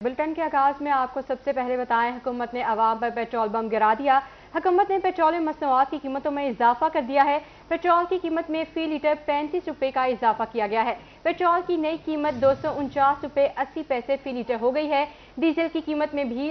Bulletin के आगाज में आपको सबसे पहले बताएं, हुकूमत ने अवाम पर पेट्रोल बम गिरा दिया। हुकूमत ने पेट्रोलियम मसनूआत की कीमतों में इजाफा कर दिया है। पेट्रोल की कीमत में फी लीटर 35 रुपये का इजाफा किया गया है। पेट्रोल की नई कीमत 249 रुपये 80 पैसे फी लीटर हो गई है। डीजल की कीमत में भी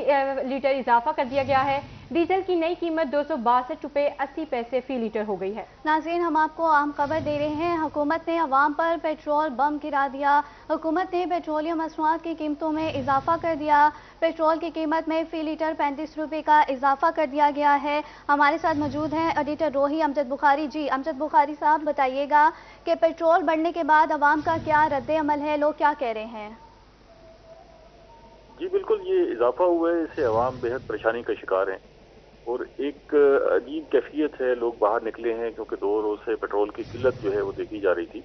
लीटर इजाफा कर दिया गया है। डीजल की नई कीमत 262 रुपये 80 पैसे फी लीटर हो गई है। नाज़रीन, हम आपको अहम खबर दे रहे हैं। हुकूमत ने अवाम पर पेट्रोल बम गिरा दिया। हुकूमत ने पेट्रोलियम मसनूआत की कीमतों में इजाफा कर दिया। पेट्रोल की कीमत में फी लीटर 35 रुपये का इजाफा कर दिया गया है। हमारे साथ मौजूद हैं एडिटर रोही अमजद बुखारी। जी अमजद बुखारी साहब, बताइएगा कि पेट्रोल बढ़ने के बाद अवाम का क्या रद्द अमल है, लोग क्या कह रहे हैं? जी बिल्कुल, ये इजाफा हुआ है, इससे अवाम बेहद परेशानी का शिकार हैं और एक अजीब कैफियत है। लोग बाहर निकले हैं क्योंकि 2 रोज से पेट्रोल की किल्लत जो है वो देखी जा रही थी,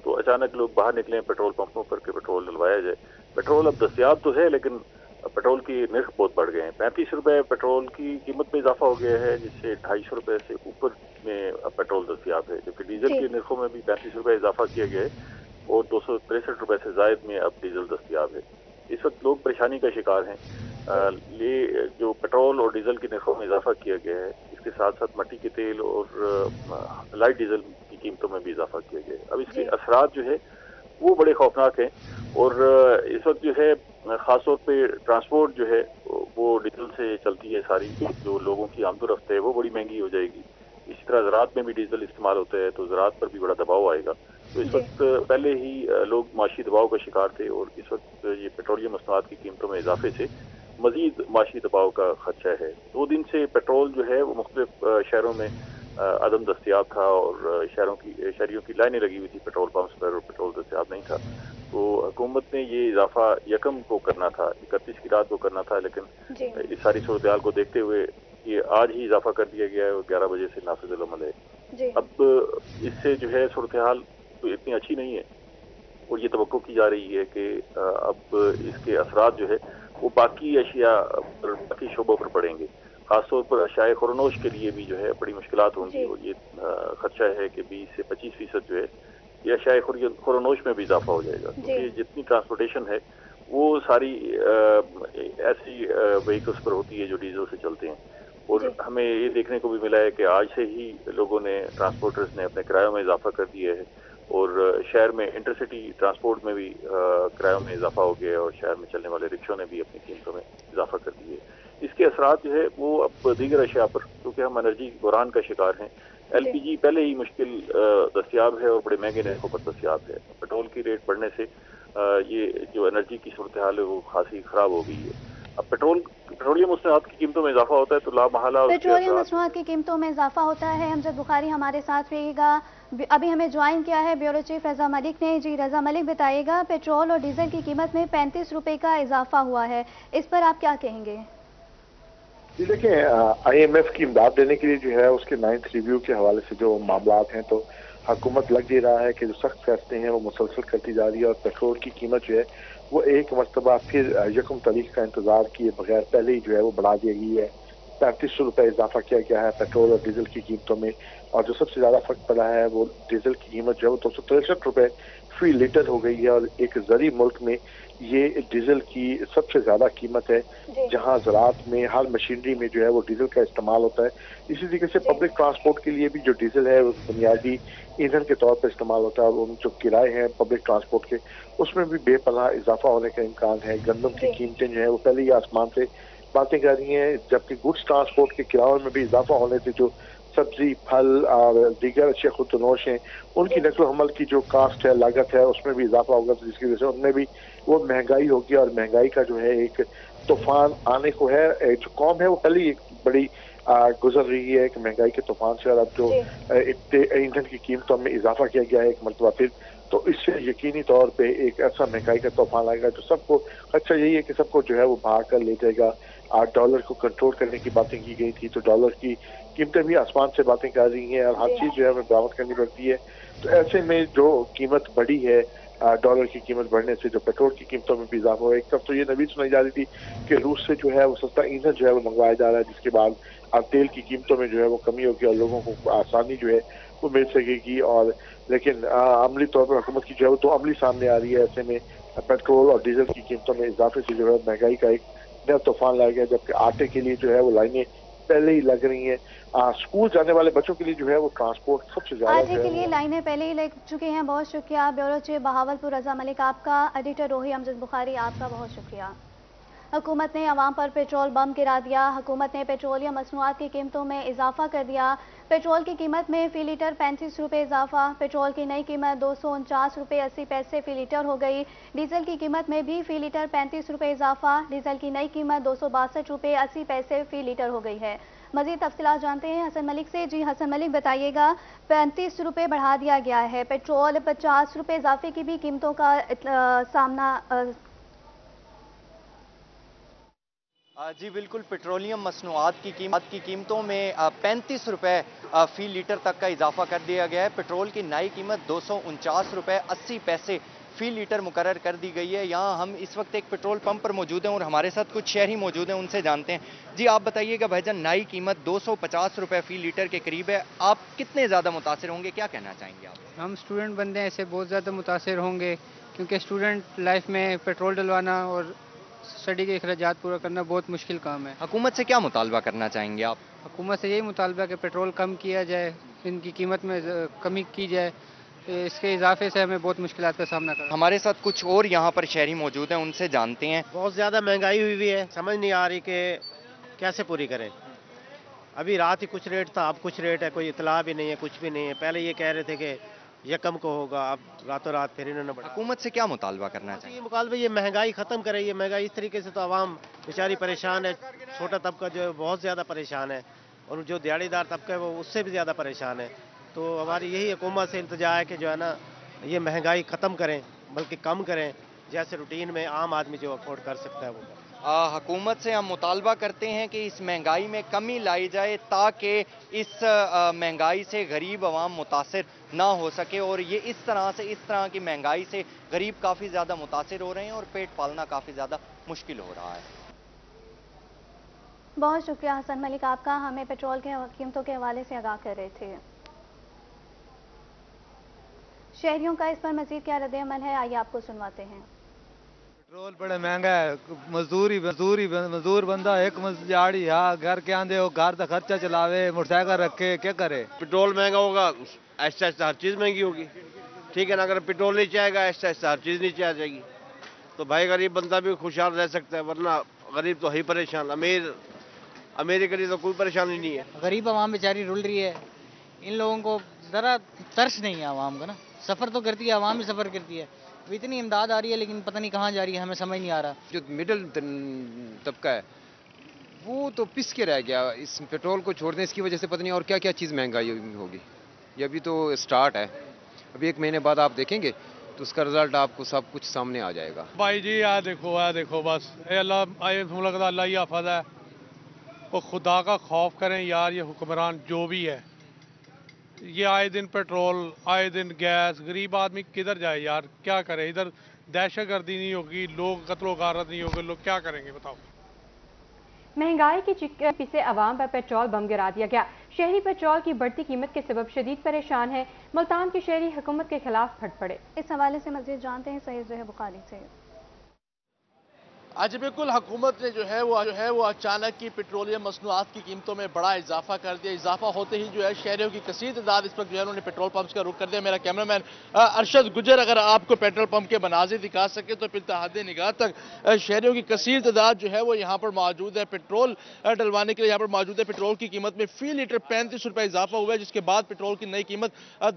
तो अचानक लोग बाहर निकले हैं पेट्रोल पंपों पर कि पेट्रोल डलवाया जाए। पेट्रोल अब दस्तयाब तो है, लेकिन पेट्रोल की नर्ख बहुत बढ़ गए हैं। 35 रुपये पेट्रोल की कीमत में इजाफा हो गया है, जिससे 250 रुपये से ऊपर में अब पेट्रोल दस्तयाब है, जबकि डीजल की नर्खों में भी 35 रुपये इजाफा किया गया है और 263 रुपये से जायद में अब डीजल दस्तयाब है। इस वक्त लोग परेशानी का शिकार हैं। ये जो पेट्रोल और डीजल की नर्खों में इजाफा किया गया है, इसके साथ साथ मट्टी के तेल और लाइट डीजल की कीमतों में भी इजाफा किया गया है। अब इसके असरात जो है वो बड़े खौफनाक हैं और इस वक्त जो है खासतौर पे ट्रांसपोर्ट जो है वो डीजल से चलती है। सारी जो लोगों की आमदोरफ्त है वो बड़ी महंगी हो जाएगी। इसी तरह ज़राअत में भी डीजल इस्तेमाल होता है, तो ज़राअत पर भी बड़ा दबाव आएगा। तो इस वक्त पहले ही लोग माशी दबाव का शिकार थे और इस वक्त ये पेट्रोलियम मसनूआत की कीमतों में इजाफे से मजीद माशी दबाव का खदशा है। 2 दिन से पेट्रोल जो है वो मुख्तलिफ शहरों में अदम दस्तयाब था और शहरियों की लाइनें लगी हुई थी पेट्रोल पंप्स पर और पेट्रोल दस्तयाब नहीं था। तो हुकूमत ने ये इजाफा यकम को करना था, 31 की रात को करना था, लेकिन इस सारी सूरत को देखते हुए ये आज ही इजाफा कर दिया गया है और 11 बजे से नाफिज अमल है। अब इससे जो है सूरत हाल तो इतनी अच्छी नहीं है और ये तवक्को की जा रही है कि अब इसके असरात जो है वो बाकी अशिया पर, बाकी शोबों पर पड़ेंगे। खासतौर पर अशाए खुरनोश के लिए भी जो है बड़ी मुश्किलात होंगी और ये खदशा है कि 20 से 25% जो है ये अशाए खुरनोश में भी इजाफा हो जाएगा, क्योंकि जितनी ट्रांसपोर्टेशन है वो सारी ऐसी व्हीकल्स पर होती है जो डीजल से चलते हैं। और हमें ये देखने को भी मिला है कि आज से ही लोगों ने, ट्रांसपोर्टर्स ने अपने किरायों में इजाफा कर दिया है और शहर में इंटरसिटी ट्रांसपोर्ट में भी किरायों में इजाफा हो गया है और शहर में चलने वाले रिक्शों ने भी अपनी कीमतों में इजाफा कर दिए है। इसके असरात जो है वो अब दीगर अशिया पर, क्योंकि हम एनर्जी बुरान का शिकार हैं। LPG पहले ही मुश्किल दस्तयाब है और बड़े महंगे नरखों पर दस्तयाब है। पेट्रोल की रेट बढ़ने से ये जो एनर्जी की सूरत हाल है वो खासी खराब हो गई है। अब पेट्रोलियम मसनूआत की कीमतों में इजाफा होता है तो लामहला पेट्रोलियम मसनूआत की कीमतों में इजाफा होता है। अमजद बुखारी हमारे साथ रहिएगा। अभी हमें ज्वाइन किया है ब्यूरो चीफ रजा मलिक ने। जी रजा मलिक, बताइएगा, पेट्रोल और डीजल की कीमत में 35 रुपये का इजाफा हुआ है, इस पर आप क्या कहेंगे? जी देखिए, IMF की इमदाद देने के लिए जो है उसके 9th रिव्यू के हवाले से जो मामला हैं, तो हुकूमत लग दे रहा है कि जो सख्त फैसले हैं वो मुसलसल करती जा रही है और पेट्रोल की कीमत जो है वो एक मरतबा फिर यकम तारीख का इंतजार किए बगैर पहले ही जो है वो बढ़ा दी गई है। 35 रुपये इजाफा किया गया है पेट्रोल और डीजल की कीमतों में, और जो सबसे ज्यादा फर्क पड़ा है वो डीजल की कीमत जो है वो 263 रुपये फी लीटर हो गई है और एक ज़री मुल्क में ये डीजल की सबसे ज्यादा कीमत है, जहां ज़राअत में हर मशीनरी में जो है वो डीजल का इस्तेमाल होता है। इसी तरीके से पब्लिक ट्रांसपोर्ट के लिए भी जो डीजल है वो बुनियादी ईंधन के तौर पर इस्तेमाल होता है और उन जो किराए हैं पब्लिक ट्रांसपोर्ट के उसमें भी बेपनाह इजाफा होने का इम्कान है। गंदम की कीमतें जो है वो पहले ही आसमान से बातें कर रही हैं, जबकि गुड्स ट्रांसपोर्ट के किरायों में भी इजाफा होने से जो सब्जी, फल और दीगर अशिया खुर्दनोश हैं उनकी नकल हमल की जो कास्ट है, लागत है, उसमें भी इजाफा होगा, तो जिसकी वजह से उनमें भी वो महंगाई होगी और महंगाई का जो है एक तूफान आने को है। जो कौम है वो पहले एक बड़ी गुजर रही है एक महंगाई के तूफान से, और अब जो ईंधन की कीमतों में इजाफा किया गया है एक मरतबा फिर, तो इससे यकीनी तौर पे एक ऐसा महंगाई का तूफान आएगा जो सबको, अच्छा यही है कि सबको जो है वो भाग कर ले जाएगा। $8 को कंट्रोल करने की बातें की गई थी, तो डॉलर की कीमतें भी आसमान से बातें कर रही हैं और हर चीज जो है हमें बरामद करनी पड़ती है। तो ऐसे में जो कीमत बढ़ी है, डॉलर की कीमत बढ़ने से जो पेट्रोल की कीमतों में भी इजाफा हुआ। एक तरफ तो ये नवीद सुनाई जा रही थी कि रूस से जो है वो सस्ता ईंधन जो है वो मंगवाया जा रहा है, जिसके बाद अब तेल की कीमतों में जो है वो कमी होगी और लोगों को आसानी जो है वो मिल सकेगी। और लेकिन अमली तौर पर हुकूमत की जो है वो तो अमली सामने आ रही है। ऐसे में पेट्रोल और डीजल की कीमतों में इजाफे से जो है महंगाई का एक नया तूफान लाया गया, जबकि आटे के लिए जो है वो लाइनें पहले ही लग रही हैं। स्कूल जाने वाले बच्चों के लिए जो है वो ट्रांसपोर्ट सबसे ज्यादा आटे के लिए लाइनें पहले ही लग चुकी हैं। बहुत शुक्रिया ब्यूरो चीफ बहावलपुर रजा मलिक आपका। एडिटर रोही अमजद बुखारी आपका बहुत शुक्रिया। हुकूमत ने अवाम पर पेट्रोल बम गिरा दिया। हुकूमत ने पेट्रोलियम मसनूआत की कीमतों में इजाफा कर दिया। पेट्रोल की कीमत में फी लीटर 35 रुपये इजाफा। पेट्रोल की नई कीमत 249 रुपये 80 पैसे फी लीटर हो गई। डीजल की कीमत में भी फी लीटर 35 रुपये इजाफा। डीजल की नई कीमत 262 रुपये 80 पैसे फी लीटर हो गई है। मजीद तफसीलात जानते हैं हसन मलिक से। जी हसन मलिक, बताइएगा, 35 रुपये बढ़ा दिया गया है, पेट्रोल 50 रुपये इजाफे की भी कीमतों का सामना। जी बिल्कुल, पेट्रोलियम मसनूआत की कीमतों में 35 रुपये फी लीटर तक का इजाफा कर दिया गया है। पेट्रोल की नई कीमत 249 रुपये 80 पैसे फी लीटर मुकर्रर कर दी गई है। यहाँ हम इस वक्त एक पेट्रोल पंप पर मौजूद हैं और हमारे साथ कुछ शहरी मौजूद हैं, उनसे जानते हैं। जी आप बताइएगा भाईजान, नई कीमत 250 रुपये फी लीटर के करीब है, आप कितने ज़्यादा मुतासिर होंगे, क्या कहना चाहेंगे आप? हम स्टूडेंट बंदे हैं, इससे बहुत ज़्यादा मुतासिर होंगे, क्योंकि स्टूडेंट लाइफ में पेट्रोल डलवाना और स्टडी के अखराजात पूरा करना बहुत मुश्किल काम है। हुकूमत से क्या मुतालबा करना चाहेंगे आप? हुकूमत से यही मुतालबा कि पेट्रोल कम किया जाए, इनकी कीमत में कमी की जाए, इसके इजाफे से हमें बहुत मुश्किलात का सामना करना। हमारे साथ कुछ और यहाँ पर शहरी मौजूद हैं, उनसे जानते हैं। बहुत ज़्यादा महंगाई हुई है, समझ नहीं आ रही कि कैसे पूरी करें। अभी रात ही कुछ रेट था, अब कुछ रेट है, कोई इतला भी नहीं है, कुछ भी नहीं है। पहले ये कह रहे थे कि ये कम को होगा, अब रातों रात फिर इन्होंने बढ़ा। हुकूमत से क्या मुतालबा करना चाहिए? ये मुतालबा ये महंगाई ख़त्म करे। ये महंगाई इस तरीके से तो आवाम बेचारी परेशान है, छोटा तबका जो है बहुत ज़्यादा परेशान है, और जो दिहाड़ीदार तबका है वो उससे भी ज़्यादा परेशान है। तो हमारी यही हुकूमत से इल्तिजा है कि जो है ना ये महंगाई ख़त्म करें, बल्कि कम करें, जैसे रूटीन में आम आदमी जो अफोर्ड कर सकता है वो। हुकूमत से हम मुतालबा करते हैं कि इस महंगाई में कमी लाई जाए, ताकि इस महंगाई से गरीब आवाम मुतासिर ना हो सके। और ये इस तरह की महंगाई से गरीब काफ़ी ज़्यादा मुतासिर हो रहे हैं और पेट पालना काफ़ी ज़्यादा मुश्किल हो रहा है। बहुत शुक्रिया हसन मलिक आपका, हमें पेट्रोल के कीमतों के हवाले से आगाह कर रहे थे। शहरियों का इस पर मजीद क्या रद्द-ए-अमल है, आइए आपको सुनवाते हैं। पेट्रोल बड़ा महंगा है, मजदूर बंदा एक दिहाड़ी घर के आंदे हो, घर का खर्चा चलावे, मोटरसाइकिल रखे, क्या करे। पेट्रोल महंगा होगा, ऐसा ऐसा हर चीज़ महंगी होगी, ठीक है ना। अगर पेट्रोल नीचे आएगा, ऐसा ऐसा हर चीज़ नीचे आ जाएगी, तो भाई गरीब बंदा भी खुशहाल रह सकता है, वरना गरीब तो ही परेशान। अमीर के लिए तो कोई परेशानी नहीं है। गरीब आवाम बेचारी रुल रही है, इन लोगों को ज़रा तरस नहीं है आवाम का ना। सफ़र तो करती है, आवाम भी सफ़र करती है, इतनी इमदाद आ रही है लेकिन पता नहीं कहाँ जा रही है, हमें समझ नहीं आ रहा। जो मिडिल तबका है वो तो पिस के रह गया इस पेट्रोल को छोड़ने, इसकी वजह से पता नहीं और क्या क्या चीज़ महंगाई होगी। ये अभी तो स्टार्ट है, अभी 1 महीने बाद आप देखेंगे तो उसका रिजल्ट आपको सब कुछ सामने आ जाएगा। भाई जी आ देखो बस अल्लाह लगता अल्लाह ही हाफिज़ है, वो खुदा का खौफ करें यार। ये हुक्मरान जो भी है, ये आए दिन पेट्रोल, आए दिन गैस, गरीब आदमी किधर जाए यार, क्या करे। इधर दहशतगर्दी नहीं होगी, लोग कत्लो गारत नहीं होगी, लोग क्या करेंगे बताओ। महंगाई की चिक्की से अवाम पर पेट्रोल बम गिरा दिया गया। शहरी पेट्रोल की बढ़ती कीमत के सबब शदीद परेशान है। मुल्तान के शहरी हुकूमत के खिलाफ फट पड़े। इस हवाले से मजीद जानते हैं सईद ज़ोहैब बुखारी से। आज बिल्कुल हुकूमत ने जो है वो अचानक की पेट्रोलियम मसनूआत की कीमतों में बड़ा इजाफा कर दिया। इजाफा होते ही जो है शहरियों की कसीर तादाद इस वक्त जो है उन्होंने पेट्रोल पंप्स का रुख कर दिया। मेरा कैमरामैन अरशद गुजर अगर आपको पेट्रोल पंप के मनाजिर दिखा सके तो फिर तहद निगाह तक शहरियों की कसीर तादाद जो है वो यहाँ पर मौजूद है। पेट्रोल डलवाने के लिए यहाँ पर मौजूद है। पेट्रोल की कीमत में फी लीटर 35 रुपये इजाफा हुआ है, जिसके बाद पेट्रोल की नई कीमत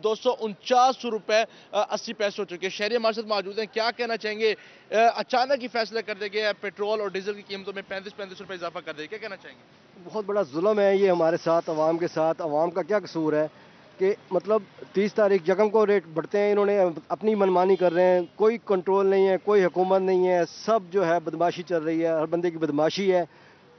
249 रुपये 80 पैसे हो चुकी है। शहरी हमारे साथ मौजूद हैं, क्या कहना चाहेंगे? अचानक ही फैसला कर दिया गया पेट्रोल और डीजल की कीमतों में 35 रुपये इजाफा कर दिया, क्या कहना चाहेंगे? बहुत बड़ा जुल्म है ये हमारे साथ, अवाम के साथ। अवाम का क्या कसूर है कि मतलब 30 तारीख यकम को रेट बढ़ते हैं, इन्होंने अपनी मनमानी कर रहे हैं, कोई कंट्रोल नहीं है, कोई हुकूमत नहीं है, सब जो है बदमाशी चल रही है, हर बंदे की बदमाशी है।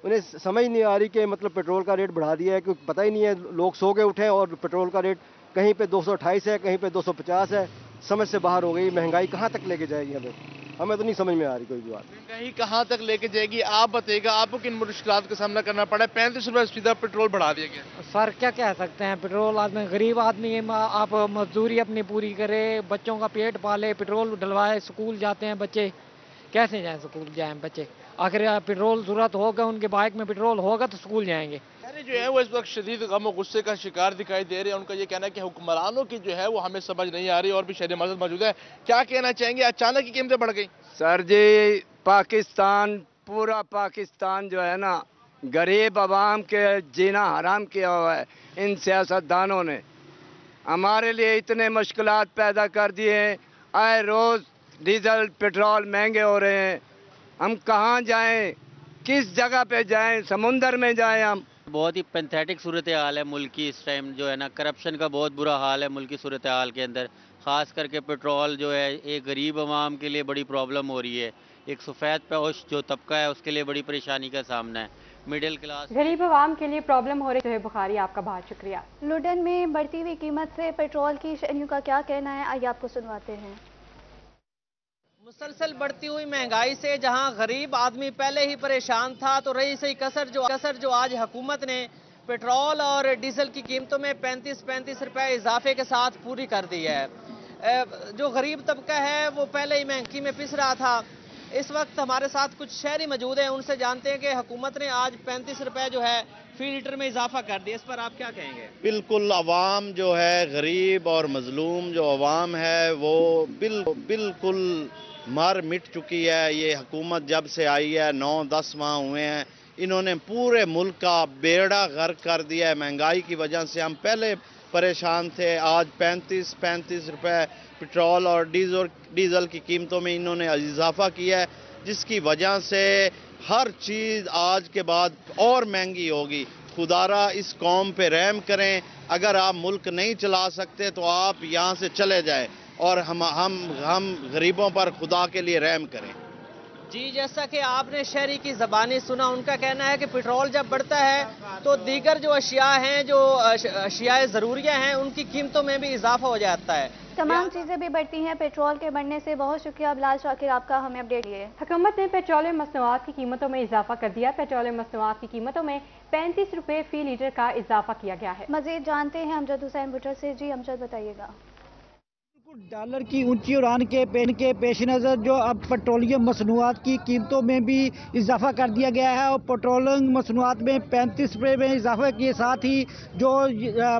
उन्हें समझ नहीं आ रही कि मतलब पेट्रोल का रेट बढ़ा दिया है, क्योंकि पता ही नहीं है, लोग सो के उठे और पेट्रोल का रेट कहीं पे 228 है, कहीं पे 250 है, समझ से बाहर हो गई। महंगाई कहाँ तक लेके जाएगी हमें? हमें तो नहीं समझ में आ रही कोई भी बात। महंगाई कहाँ तक लेके जाएगी आप बताइएगा, आपको किन मुश्किलात का सामना करना पड़ा है? 35 रुपए सीधा पेट्रोल बढ़ा दिया गया। सर क्या कह सकते हैं, पेट्रोल आदमी गरीब आदमी आप मजदूरी अपनी पूरी करे, बच्चों का पेट पाले, पेट्रोल डलवाए, स्कूल जाते हैं बच्चे, कैसे जाएं स्कूल जाएं बच्चे? आखिर पेट्रोल जरूरत होगा, उनके बाइक में पेट्रोल होगा तो स्कूल जाएंगे। जो है वो इस वक्त शदीद गम और गुस्से का शिकार दिखाई दे रहे हैं। उनका ये कहना है कि हुक्मरानों की जो है वो हमें समझ नहीं आ रही। और भी शहरी मौजूद मौजूद है, क्या कहना चाहेंगे? अचानक की कीमतें बढ़ गई। सर जी, पाकिस्तान, पूरा पाकिस्तान जो है ना, गरीब आवाम के जीना हराम किया हुआ है इन सियासतदानों ने। हमारे लिए इतने मुश्किलात पैदा कर दिए हैं, आए रोज़ डीजल पेट्रोल महंगे हो रहे हैं। हम कहाँ जाएं, किस जगह पे जाएं? समुंदर में जाएं हम? बहुत ही पैंथेटिक सूरत हाल है मुल्क की इस टाइम, जो है ना, करप्शन का बहुत बुरा हाल है मुल्क की सूरत हाल के अंदर। ख़ास करके पेट्रोल जो है एक गरीब आवाम के लिए बड़ी प्रॉब्लम हो रही है। एक सफ़ेद पोश जो तबका है उसके लिए बड़ी परेशानी का सामना है। मिडिल क्लास गरीब आवाम के लिए प्रॉब्लम हो रही है। बुखारी, आपका बहुत शुक्रिया। लुधियाना में बढ़ती हुई कीमत से पेट्रोल की शहरियों का क्या कहना है, आइए आपको सुनवाते हैं। मुसलसल बढ़ती हुई महंगाई से जहां गरीब आदमी पहले ही परेशान था, तो रही सही कसर जो आज हुकूमत ने पेट्रोल और डीजल की कीमतों में 35 रुपए इजाफे के साथ पूरी कर दी है। जो गरीब तबका है वो पहले ही महंगी में पिस रहा था। इस वक्त हमारे साथ कुछ शहरी मौजूद हैं, उनसे जानते हैं कि हुकूमत ने आज 35 रुपए जो है फी लीटर में इजाफा कर दिया। इस पर आप क्या कहेंगे? बिल्कुल, अवाम जो है, गरीब और मजलूम जो अवाम है वो बिल्कुल मर मिट चुकी है। ये हुकूमत जब से आई है 9-10 माह हुए हैं, इन्होंने पूरे मुल्क का बेड़ा गर्क कर दिया है। महंगाई की वजह से हम पहले परेशान थे, आज 35 रुपए पेट्रोल और डीजल की कीमतों में इन्होंने इजाफा किया है, जिसकी वजह से हर चीज़ आज के बाद और महंगी होगी। खुदारा इस कौम पे रहम करें। अगर आप मुल्क नहीं चला सकते तो आप यहाँ से चले जाएं और हम गरीबों पर खुदा के लिए रहम करें। जी, जैसा कि आपने शहरी की ज़बानी सुना, उनका कहना है कि पेट्रोल जब बढ़ता है तो दीगर जो अशिया हैं, जो अशियाए ज़रूरिया हैं, उनकी कीमतों में भी इजाफा हो जाता है। तमाम चीज़ें भी बढ़ती हैं पेट्रोल के बढ़ने से। बहुत शुक्रिया बिलाल शाकिर आपका, हमें अपडेट दिए। हुकूमत ने पेट्रोलियम मसनूआत की कीमतों में इजाफा कर दिया। पेट्रोलियम मसनूआत की कीमतों में 35 रुपए फी लीटर का इजाफा किया गया है। मजीद जानते हैं अमजद हुसैन बुटर से। जी अमजद, बताइएगा। डॉलर की ऊंची उड़ान के पेश नज़र जो अब पेट्रोलियम मसनूआत की कीमतों में भी इजाफा कर दिया गया है और पेट्रोलियम मसनूआत में 35 रुपये में इजाफे के साथ ही जो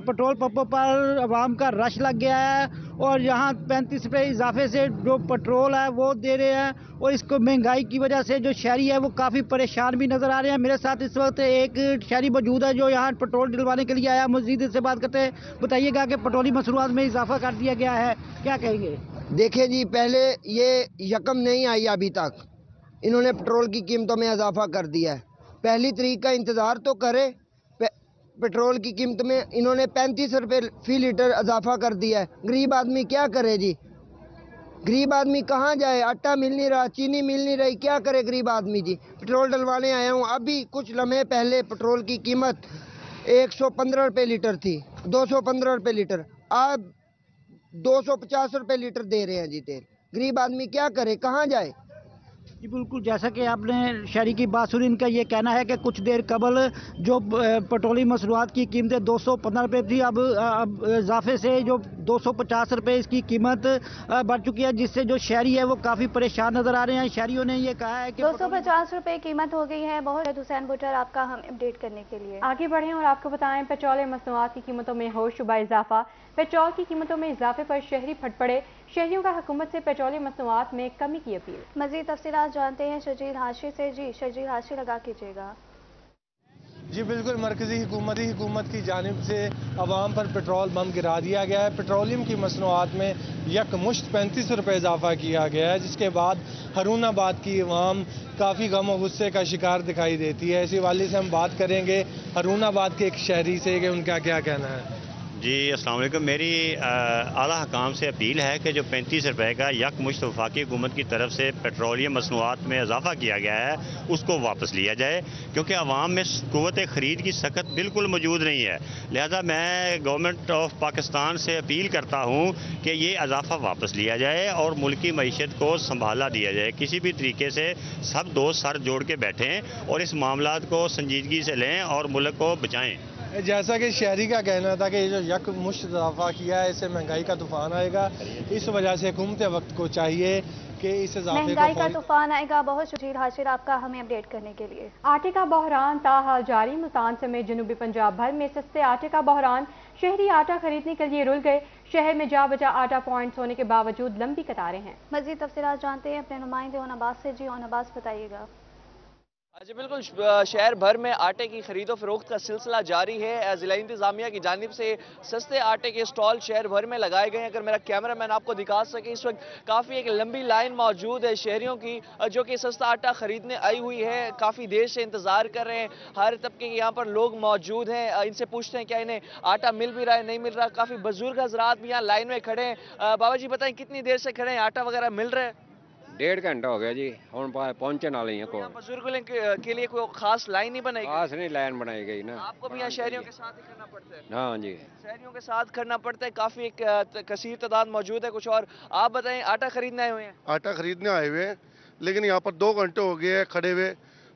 पेट्रोल पंपों पर आवाम का रश लग गया है और यहाँ 35 रुपये इजाफे से जो पेट्रोल है वो दे रहे हैं। और इसको महंगाई की वजह से जो शहरी है वो काफ़ी परेशान भी नज़र आ रहे हैं। मेरे साथ इस वक्त एक शहरी मौजूद है जो यहाँ पेट्रोल डलवाने के लिए आया। मज़ीद इससे बात करते हैं। बताइएगा कि पेट्रोलियम मसनूआत में इजाफा कर दिया गया है, क्या कहेंगे? देखिए जी, पहले ये यकम नहीं आई अभी तक, इन्होंने पेट्रोल की कीमतों में इजाफा कर दिया है। पहली तारीख का इंतज़ार तो करे। पेट्रोल की कीमत में इन्होंने 35 रुपये फी लीटर इजाफा कर दिया है। गरीब आदमी क्या करे जी? गरीब आदमी कहाँ जाए? आटा मिल नहीं रहा, चीनी मिल नहीं रही, क्या करे गरीब आदमी जी? पेट्रोल डलवाने आया हूँ। अभी कुछ लम्हे पहले पेट्रोल की कीमत 115 रुपये लीटर थी, 215 रुपये लीटर, अब 250 रुपये लीटर दे रहे हैं जी तेल। गरीब आदमी क्या करे, कहाँ जाए? जी बिल्कुल, जैसा कि आपने शहरी की बात सुनी, इनका ये कहना है कि कुछ देर कबल जो पेट्रोलियम मसनूआत की कीमतें 215 रुपये थी, अब इजाफे से जो 250 रुपये इसकी कीमत बढ़ चुकी है, जिससे जो शहरी है वो काफ़ी परेशान नज़र आ रहे हैं। शहरियों ने ये कहा है कि 250 रुपये कीमत हो गई है। बहुत हुसैन बुटर आपका हम अपडेट करने के लिए। आगे बढ़ें और आपको बताएं, पेट्रोलियम मसनूआत की कीमतों में होशरुबा इजाफा। पेट्रोल की कीमतों में इजाफे पर शहरी फट पड़े। शहरियों का हुकूमत से पेट्रोलियम मसनूआत में कमी की अपील। मजीद तफसीलात जानते हैं शर्जील हाशी से। जी शर्जील, हाशी लगा कीजिएगा। जी बिल्कुल, मरकजी हुकूमत की जानिब से अवाम पर पेट्रोल बम गिरा दिया गया है। पेट्रोलियम की मसनूआत में यकमुश्त 35 रुपये इजाफा किया गया है, जिसके बाद हरूनाबाद की अवाम काफ़ी गम और गुस्से का शिकार दिखाई देती है। इसी वाले से हम बात करेंगे हरूनाबाद के एक शहरी से कि उनका क्या कहना है। جی السلام علیکم. میری اعلیٰ حکام سے اپیل ہے کہ جو 35 روپے کا یکمشت وفاقی حکومت کی طرف سے پیٹرولیم مصنوعات میں اضافہ کیا گیا ہے اس کو واپس لیا جائے، کیونکہ عوام میں قوت خرید کی سخت بالکل موجود نہیں ہے. لہذا میں گورنمنٹ آف پاکستان سے اپیل کرتا ہوں کہ یہ اضافہ واپس لیا جائے اور ملکی معیشت کو سنبھالا دیا جائے. کسی بھی طریقے سے سب دوست سر جوڑ کے بیٹھیں اور اس معاملات کو سنجیدگی سے لیں اور ملک کو بچائیں. جیسا کہ شہری کا کہنا تھا کہ یہ جو یک مشت اضافہ کیا ہے اس سے مہنگائی کا طوفان آئے گا. اس وجہ سے حکومت وقت کو چاہیے کہ اس اضافے کو مہنگائی کا طوفان آئے گا. بہت شکریہ حاشر آپ کا ہمیں اپڈیٹ کرنے کے لیے. آٹے کا بحران تاحال جاری. ملتان سمیت جنوبی پنجاب بھر میں سستے آٹے کا بحران. شہری آٹا خریدنے کے لیے رل گئے. شہر میں جا بجا آٹا پوائنٹس ہونے کے باوجود لمبی قطاریں ہیں. مزید تفصیلات جانتے ہیں اپنے نمائندے اون عباس سے. جی اون عباس بتائیے گا. جی بالکل، شہر بھر میں آٹے کی خرید و فروخت کا سلسلہ جاری ہے. ضلع انتظامیہ کی جانب سے سستے آٹے کے سٹال شہر بھر میں لگائے گئے ہیں. اگر میرا کیمرہ مین آپ کو دکھا سکے، اس وقت کافی ایک لمبی لائن موجود ہے شہریوں کی جو کہ سستا آٹا خریدنے آئی ہوئی ہے. کافی دیر سے انتظار کر رہے ہیں. ہر طبقے کے یہاں پر لوگ موجود ہیں. ان سے پوچھتے ہیں کیا انہیں آٹا مل بھی رہا ہے نہیں مل رہا. کافی بزرگ حضرات بھی یہاں لائن میں کھڑے ہیں. بابا جی بتائیں کتنی دیر سے کھڑے ہیں، آٹا وغیرہ مل رہا ہے؟ 1.5 گھنٹہ ہو گیا جی، ہوں پہنچنے والے ہیں. بزرگوں کے لیے کوئی خاص لائن نہیں بنائی گئی؟ خاص نہیں لائن بنائی گئی نا. آپ کو بھی یہاں شہریوں کے ساتھ ہی کرنا پڑتا ہے؟ ہاں جی، شہریوں کے ساتھ کرنا پڑتا ہے. کافی ایک کثیر تعداد موجود ہے. کچھ اور آپ بتائیں، آٹا خریدنے آئے ہوئے ہیں؟ آٹا خریدنے آئے ہوئے ہیں، لیکن یہاں پر 2 گھنٹے ہو گئے ہیں کھڑے ہوئے.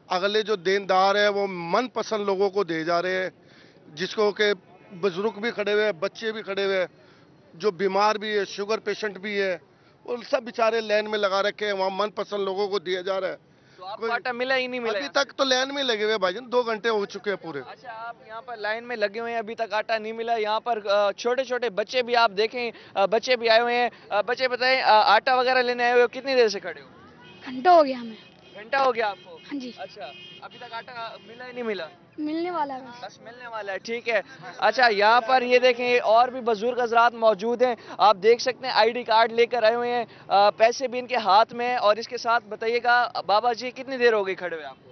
اگلے جو دیندار ہیں وہ من پسند لوگوں کو دے جا رہے ہیں، جس کو کہ بزرگ بھی کھڑے ہوئے ہیں، بچے بھی کھڑے ہوئے ہیں، جو بیمار بھی ہے، شوگر پیشنٹ بھی ہے، وہ سب بیچارے لائن میں لگا رکھے ہیں. وہاں من پسند لوگوں کو دیا جا رہا ہے. تو آپ کو آٹا ملا ہی نہیں ملا؟ ابھی تک تو لائن میں لگے ہوئے بھائی جان، 2 گھنٹے ہو چکے ہیں پورے. اچھا، آپ یہاں پر لائن میں لگے ہوئے ہیں، ابھی تک آٹا نہیں ملا. یہاں پر چھوٹے چھوٹے بچے بھی آپ دیکھیں، بچے بھی آئے ہوئے ہیں. بچے بتائیں آٹا وغیرہ لینے آئے ہوئے کتنی دیر سے کھڑے ہو؟ گھنٹہ ہو گیا ہمیں. گھنٹہ ہو گیا آپ کو؟ ہاں جی. اچھا، ابھی تک آٹا ملا ہی نہیں ملا؟ ملنے والا ہے بس ملنے والا ہے. ٹھیک ہے. اچھا، یہاں پر یہ دیکھیں اور بھی بزرگ حضرات موجود ہیں. آپ دیکھ سکتے ہیں آئی ڈی کارڈ لے کر آئے ہوئے ہیں، پیسے بھی ان کے ہاتھ میں. اور اس کے ساتھ بتائیے گا بابا جی کتنی دیر ہو گئی کھڑے ہوئے آپ کو؟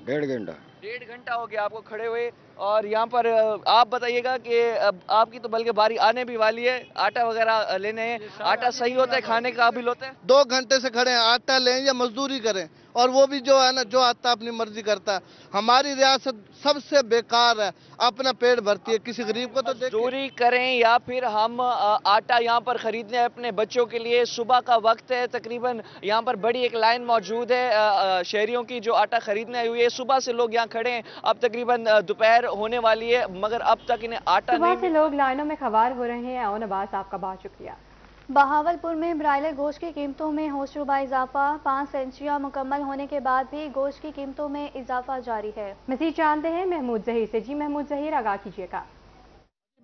1.5 گھنٹہ. 1.5 گھنٹہ ہو گیا آپ کو کھڑے ہوئے. اور یہاں پر آپ بتائیے گا کہ آپ کی تو بلکہ باری آنے بھی والی ہے. آٹا وغیرہ لینے ہیں، آٹا صحیح ہوتا ہے، کھانے کا قابل ہوتا ہے؟ 2 گھنٹے سے کھڑے ہیں. آٹا لیں یا مزدوری کریں، اور وہ بھی جو ہے نا جو آتا اپنی مرضی کرتا ہے. ہماری ریاست سب سے بیکار ہے، اپنا پیٹ بھرتی ہے. کسی غریب کو تو مزدوری کریں یا پھر ہم آٹا یہاں پر خریدنے اپنے بچوں کے لیے. صبح کا وقت ہے، تقریباً یہاں پر بڑی ایک لائن موجود ہے شہریوں کی جو آٹا خریدنے آئی ہوئی ہے. صبح سے لوگ یہاں کھڑے ہیں. اب تقریباً دوپہر ہونے والی ہے مگر اب تک انہیں آٹا نہیں. صبح سے لوگ لائنوں میں خوار ہو رہے ہیں. اون عباس آپ کا بہت شکریہ. بہاولپور میں برائلر گوشت کی قیمتوں میں ہوشربا اضافہ. 5 سینچریاں مکمل ہونے کے بعد بھی گوشت کی قیمتوں میں اضافہ جاری ہے. مزید جانتے ہیں محمود ظہیر سے. جی محمود ظہیر، آگاہ کیجیے گا.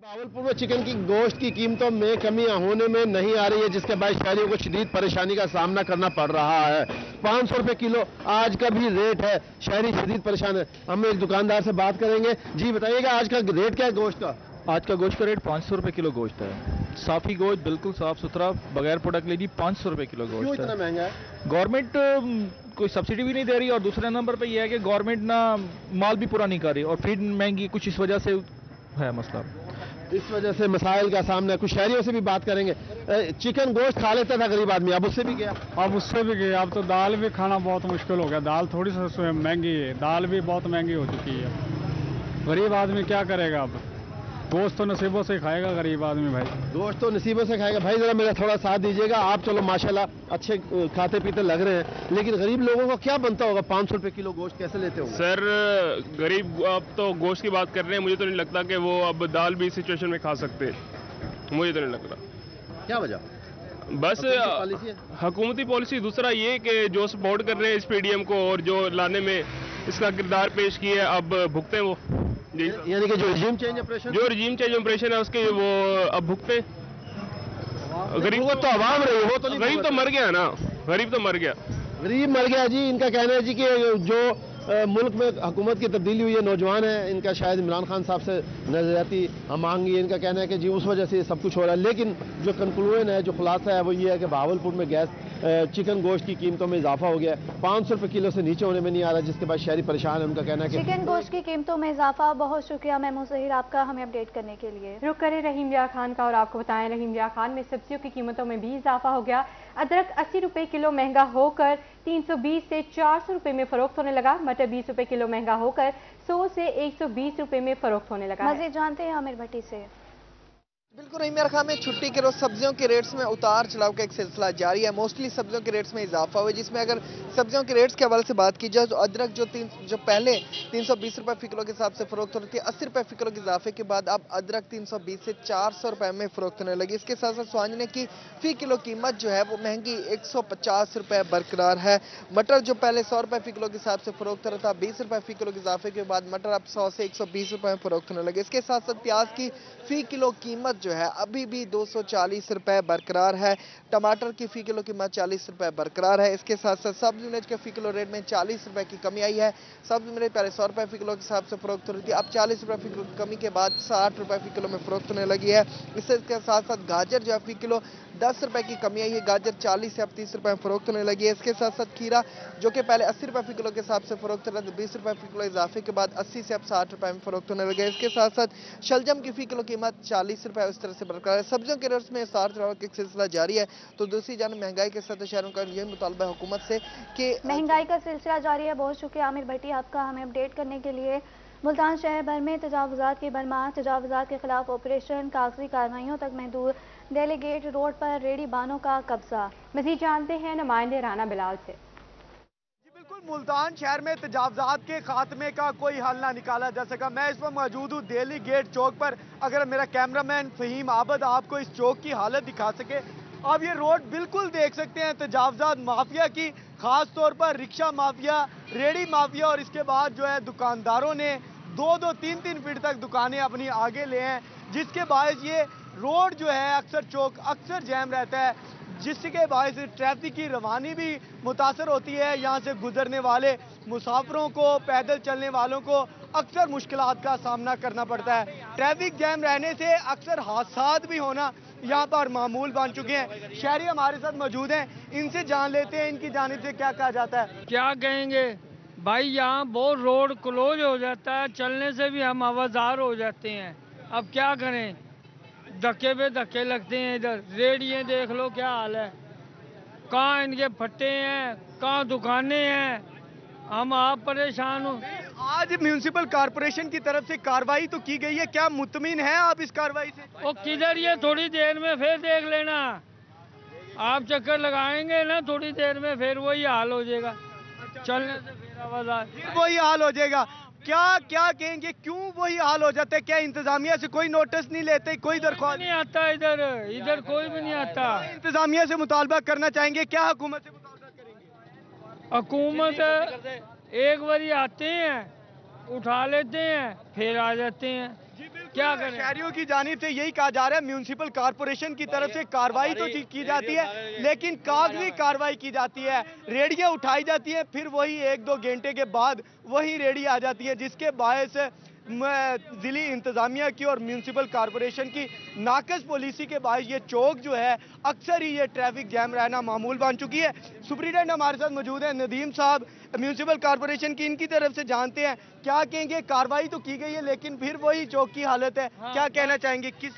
بہاولپور میں چکن کی گوشت کی قیمتوں میں کمی ہونے میں نہیں آ رہی ہے، جس کے باعث شہریوں کو شدید پریشانی کا سامنا کرنا پڑ رہا ہے. 500 روپے کلو آج کا بھی ریٹ ہے. شہری شدید پریشان ہے. ہم ایک دکاندار سے بات کریں گے. جی بتائیے گا آج کا ریٹ کیا ہے گوشت کا؟ آج کا گوشت کا ریٹ 500 روپے کلو گوشت ہے. صافی گوشت بالکل صاف ستھرا بغیر پروڈکٹ لے 500 روپے کلو گوشت. کیوں اتنا مہنگا ہے؟ گورنمنٹ کوئی سبسڈی بھی نہیں دے رہی، اور دوسرے نمبر پہ یہ ہے کہ گورنمنٹ نا مال بھی پورا نہیں کر رہی، اور فیڈ مہنگی. کچھ اس وجہ سے ہے مسئلہ. اس وجہ سے مسائل کا سامنا. کچھ شہریوں سے بھی بات کریں گے. چکن گوشت کھا لیتا تھا غریب آدمی، اب اس سے بھی گیا. اب اس سے بھی گیا. اب تو دال بھی کھانا بہت مشکل ہو گیا. دال تھوڑی سی مہنگی ہے، دال بھی بہت مہنگی ہو چکی ہے. غریب آدمی کیا کرے گا؟ اب گوشت تو نصیبوں سے کھائے گا غریب آدمی. بھائی گوشت تو نصیبوں سے کھائے گا. بھائی ذرا میرا تھوڑا ساتھ دیجیے گا. آپ چلو ماشاءاللہ اچھے کھاتے پیتے لگ رہے ہیں، لیکن غریب لوگوں کو کیا بنتا ہوگا؟ 500 روپے کلو گوشت کیسے لیتے ہو؟ سر غریب اب تو گوشت کی بات کر رہے ہیں، مجھے تو نہیں لگتا کہ وہ اب دال بھی اس سچویشن میں کھا سکتے. مجھے تو نہیں لگتا. کیا وجہ؟ بس حکومتی پالیسی. دوسرا یہ کہ جو سپورٹ کر رہے ہیں اس پی ڈی ایم کو اور جو لانے میں اس کا کردار پیش کیا ہے اب بھگتے وہ. یعنی کہ جو رجیم چینج آپریشن ہے اس کے وہ اب بھگتے. غریب تو عوام رہی ہے، وہ تو غریب تو مر گیا نا. غریب تو مر گیا. غریب مر گیا جی. ان کا کہنا ہے جی کہ جو मुल्क में हुकूमत की तब्दीली हुई है, नौजवान है, इनका शायद इमरान खान साहब से नजरियाती मांगी है, इनका कहना है कि जी उस वजह से सब कुछ हो रहा है। लेकिन जो कंक्लूजन है, जो खुलासा है वो ये है कि बहावलपुर में गैस चिकन गोश्त की कीमतों में इजाफा हो गया है, 500 रुपये किलो से नीचे होने में नहीं आ रहा, जिसके बाद शहरी परेशान है। उनका कहना है कि चिकन गोश्त की कीमतों में इजाफा। बहुत शुक्रिया महमूद ज़हीर आपका हमें अपडेट करने के लिए। रुक करें रहीम रियाज खान का और आपको बताएं रहीम रियाज खान में सब्जियों की कीमतों में भी इजाफा हो गया। अदरक 80 रुपए किलो महंगा होकर 320 से 400 रुपए में फरोख्त होने लगा। मटर 20 रुपए किलो महंगा होकर 100 से 120 रुपए में फरोख्त होने लगा। मजीद जानते हैं आमिर भट्टी से। बिल्कुल रहीम रियाज खान में छुट्टी के रोज सब्जियों के रेट्स में उतार चढ़ाव का एक सिलसिला जारी है। मोस्टली सब्जियों के रेट्स में इजाफा हुआ है, जिसमें अगर सब्जियों के रेट्स के हवाले से बात की जाए तो अदरक जो पहले 320 रुपए फी किलो के हिसाब से फरोख्त हो रही थी, 80 रुपए फी किलो के इजाफे के बाद अब अदरक 320 से 400 रुपए में फरोख्त होने लगी। इसके साथ साथ स्वांजने की फी किलो कीमत जो है वो महंगी 150 रुपए बरकरार है। मटर जो पहले 100 रुपए फी किलो के हिसाब से फरोख्त हो रहा था, 20 रुपए फी किलो के इजाफे के बाद मटर अब 100 से 120 रुपए में फरोख्त होने लगे। इसके साथ साथ प्याज की फी किलो कीमत जो है अभी भी 240 रुपए बरकरार है। टमाटर की फी किलो कीमत 40 रुपए बरकरार है। इसके साथ साथ सब्जी मिर्च के फी किलो रेट में 40 रुपए की कमी आई है। सब्जी मिर्च पहले 100 रुपए फी किलो के हिसाब से फरोख्त हो रही थी, अब 40 रुपए फी किलो की कमी के बाद 60 रुपए फी किलो में फरोख्त होने लगी है। इसके साथ साथ गाजर जो है फी किलो 10 रुपए की कमी आई है, गाजर 40 से अब 30 रुपए में फरोख्त होने लगी है। इसके साथ साथ खीरा जो कि पहले 80 रुपए फी किलो के हिसाब से फरोख्त हो रहा था, 20 रुपए फी किलो इजाफे के बाद 80 से अब 60 रुपए में फरोख्त होने लगे। इसके साथ साथ शलजम की फी किलो कीमत 40 रुपए उस तरह से बरकरार है। सब्जियों के रेट्स में उतार चढ़ाव का सिलसिला जारी है, तो दूसरी जानब महंगाई के साथ शहरों का यही मुतालबा है हुकूमत से कि महंगाई का सिलसिला जारी है। बहुत शुक्रिया आमिर भट्टी आपका हमें अपडेट करने के लिए। मुल्तान शहर भर में तजावुज़ात की भरमार, तजावुज़ात के खिलाफ ऑपरेशन, कागजी कार्रवाइयों तक महदूद। दिल्ली गेट रोड पर रेडी बानों का कब्जा। मजीद जानते हैं नुमाइंदे राना बिलाल से। बिल्कुल मुल्तान शहर में तजावुज़ात के खात्मे का कोई हल ना निकाला जा सका। मैं इस वक्त मौजूद हूँ दिल्ली गेट चौक पर। अगर मेरा कैमरामैन फहीम आबद आपको इस चौक की हालत दिखा सके, आप ये रोड बिल्कुल देख सकते हैं तजावुज़ात माफिया की, खास तौर पर रिक्शा माफिया, रेडी माफिया और इसके बाद जो है दुकानदारों ने 2-2, 3-3 फीट तक दुकानें अपनी आगे ले हैं, जिसके बायस ये रोड जो है अक्सर चौक अक्सर जैम रहता है, जिसके बायस ट्रैफिक की रवानी भी मुतासर होती है। यहाँ से गुजरने वाले मुसाफिरों को, पैदल चलने वालों को अक्सर मुश्किलात का सामना करना पड़ता है। ट्रैफिक जैम रहने से अक्सर हादसात भी होना यहाँ पर मामूल बन चुके हैं। शहरी हमारे साथ मौजूद हैं, इनसे जान लेते हैं इनकी जानिब से क्या कहा जाता है। क्या कहेंगे भाई, यहाँ बहुत रोड क्लोज हो जाता है, चलने से भी हम आवाजार हो जाते हैं। अब क्या करें, धक्के पे धक्के लगते हैं। इधर रेडियाँ देख लो क्या हाल है, कहाँ इनके फट्टे हैं, कहाँ दुकानें हैं, हम आप परेशान हो। आज म्यूनिसिपल कॉर्पोरेशन की तरफ से कार्रवाई तो की गई है, क्या मुतमिन है आप इस कार्रवाई से? वो किधर, ये थोड़ी देर में फिर देख लेना, आप चक्कर लगाएंगे ना थोड़ी देर में फिर वही हाल हो जाएगा, चलने से फिर आवाज वही हाल हो जाएगा। क्या क्या कहेंगे, क्यों वही हाल हो जाता है? क्या इंतजामिया से कोई नोटिस नहीं लेते, कोई दरख्वास्त नहीं आता? इधर कोई भी नहीं आता। इंतजामिया से मुतालबा करना चाहेंगे, क्या हुकूमत से मुतालबा करेंगे? हुकूमत एक बारी आते हैं, उठा लेते हैं, फिर आ जाते हैं, क्या करें? शहरियों की जानिब से यही कहा जा रहा है, म्यूनिसिपल कॉर्पोरेशन की तरफ से कार्रवाई तो की जाती है, लेकिन कागजी कार्रवाई की जाती है। रेडियाँ उठाई जाती है, फिर वही 1-2 घंटे के बाद वही रेडी आ जाती है, जिसके बायस जिली इंतजामिया की और म्यूनिसिपल कॉर्पोरेशन की नाकस पॉलिसी के बायस ये चौक जो है अक्सर ही ये ट्रैफिक जैम रहना मामूल बन चुकी है। सुपरिटेंडेंट हमारे साथ मौजूद हैं नदीम साहब म्यूनिसिपल कॉर्पोरेशन की, इनकी तरफ से जानते हैं क्या कहेंगे। कार्रवाई तो की गई है लेकिन फिर वही चौक की हालत है, क्या कहना चाहेंगे? किस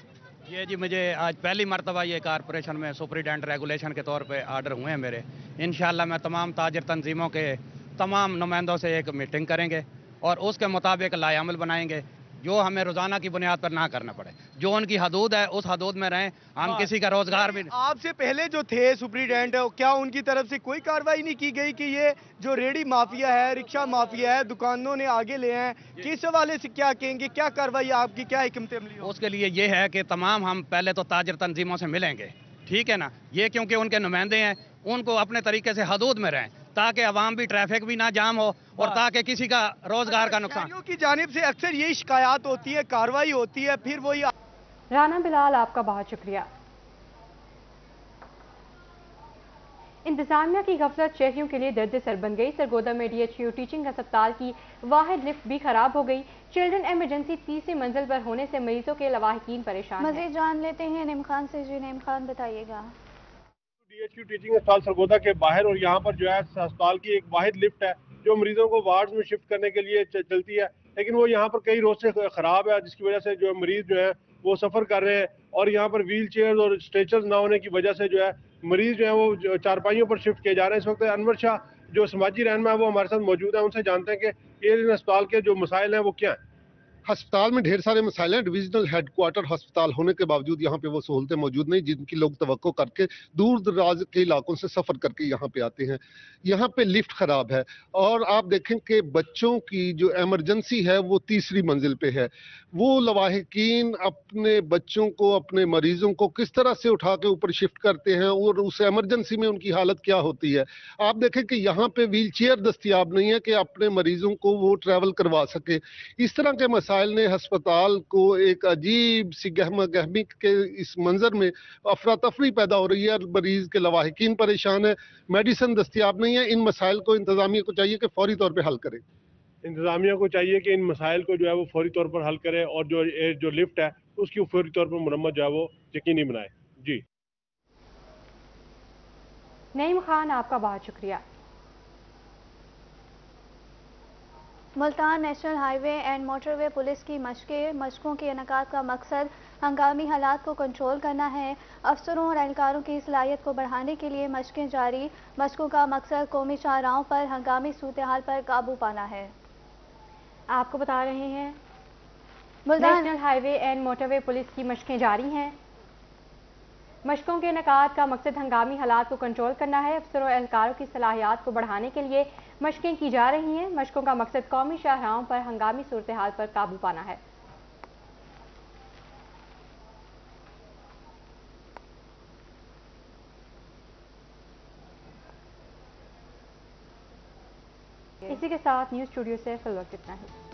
ये जी, मुझे आज पहली मरतबा ये कॉर्पोरेशन में सुपरिटेंडेंट रेगुलेशन के तौर पे आर्डर हुए हैं मेरे। इंशाल्लाह मैं तमाम ताजर तंजीमों के तमाम नुमाइंदों से एक मीटिंग करेंगे और उसके मुताबिक लाएअमल बनाएंगे, जो हमें रोजाना की बुनियाद पर ना करना पड़े, जो उनकी हदूद है उस हदूद में रहें, हम किसी का रोजगार भी। आपसे पहले जो थे सुपरिटेंडेंट, क्या उनकी तरफ से कोई कार्रवाई नहीं की गई कि ये जो रेडी माफिया है, रिक्शा माफिया है, दुकानों ने आगे ले हैं, किस हवाले से क्या कहेंगे, क्या कार्रवाई आपकी, क्या हिकमत अमली? उसके लिए ये है कि तमाम हम पहले तो ताजर तंजीमों से मिलेंगे, ठीक है ना, ये क्योंकि उनके नुमाइंदे हैं, उनको अपने तरीके से हदूद में रहें ताकि अवाम भी ट्रैफिक भी ना जाम हो और ताकि किसी का रोजगार का नुकसान। की जानिब से अक्सर यही शिकायत होती है, कार्रवाई होती है, फिर वही। राना बिलाल आपका बहुत शुक्रिया। इंतजामिया की गफलत शहरियों के लिए दर्द सर बन गई। सरगोदा में DHU टीचिंग अस्पताल की वाहिद लिफ्ट भी खराब हो गई। चिल्ड्रन एमरजेंसी 30वीं मंजिल पर होने से मरीजों के लवाहिकीन परेशान हैं। मजीद जान लेते हैं नईम खान से। जी नईम खान, बताइएगा। DHU टीचिंग अस्पताल सरगोदा के बाहर और यहाँ पर जो है अस्पताल की एक वाहिद लिफ्ट है जो मरीजों को वार्ड में शिफ्ट करने के लिए चलती है, लेकिन वो यहाँ पर कई रोज से खराब है, जिसकी वजह से जो मरीज जो है वो सफर कर रहे हैं और यहाँ पर व्हील चेयर और स्ट्रेचर्स ना होने की वजह से जो है मरीज जो है वो चारपाइयों पर शिफ्ट किए जा रहे हैं। इस वक्त अनवर शाह जो समाजी रहनुमा है वो हमारे साथ मौजूद है, उनसे जानते हैं कि ये अस्पताल के जो मसाइल हैं वो क्या हैं। अस्पताल में ढेर सारे मसाइल हैं। डिविजनल हेडक्वार्टर अस्पताल होने के बावजूद यहाँ पे वो सहूलतें मौजूद नहीं जिनकी लोग तवक्को करके दूर दराज के इलाकों से सफ़र करके यहाँ पे आते हैं। यहाँ पे लिफ्ट खराब है और आप देखें कि बच्चों की जो इमरजेंसी है वो 3री मंजिल पे है। वो लवाहिकीन अपने बच्चों को, अपने मरीजों को किस तरह से उठा के ऊपर शिफ्ट करते हैं और उस इमरजेंसी में उनकी हालत क्या होती है। आप देखें कि यहाँ पे व्हील चेयर दस्तियाब नहीं है कि अपने मरीजों को वो ट्रैवल करवा सके। इस तरह के मसाइल ने अस्पताल को एक अजीब सी गहमा गहमी के इस मंजर में अफरा तफरी पैदा हो रही है। मरीज के लवाहिकीन परेशान है, मेडिसिन दस्तियाब नहीं है। इन मसाइल को इंतजामिया को चाहिए कि फौरी तौर पर हल करे। इंतजामिया को चाहिए कि इन मसाइल को जो है वो फौरी तौर पर हल करे और जो लिफ्ट है उसकी फौरी तौर पर मुरम्मत जो है वो यकीनी बनाए। जी नईम खान, आपका बहुत शुक्रिया। Multan national highway and motorway police की मशकों के इनेकाद का मकसद हंगामी हालात को कंट्रोल करना है। अफसरों और एहलकारों की सलाहियत को बढ़ाने के लिए मशकें जारी। मशकों का मकसद कौमी शाहराहों पर हंगामी सूरत हाल पर काबू पाना है। आपको बता रहे हैं Multan national highway and motorway police की मशकें जारी हैं। मशकों के इनेकाद का मकसद हंगामी हालात को कंट्रोल करना है। अफसरों और एहलकारों की सलाहियत को बढ़ाने के लिए मशकें की जा रही हैं। मशकों का मकसद कौमी शाहराहों पर हंगामी सूरत हाल पर काबू पाना है। इसी के साथ न्यूज़ स्टूडियो से फिल वक्त इतना ही।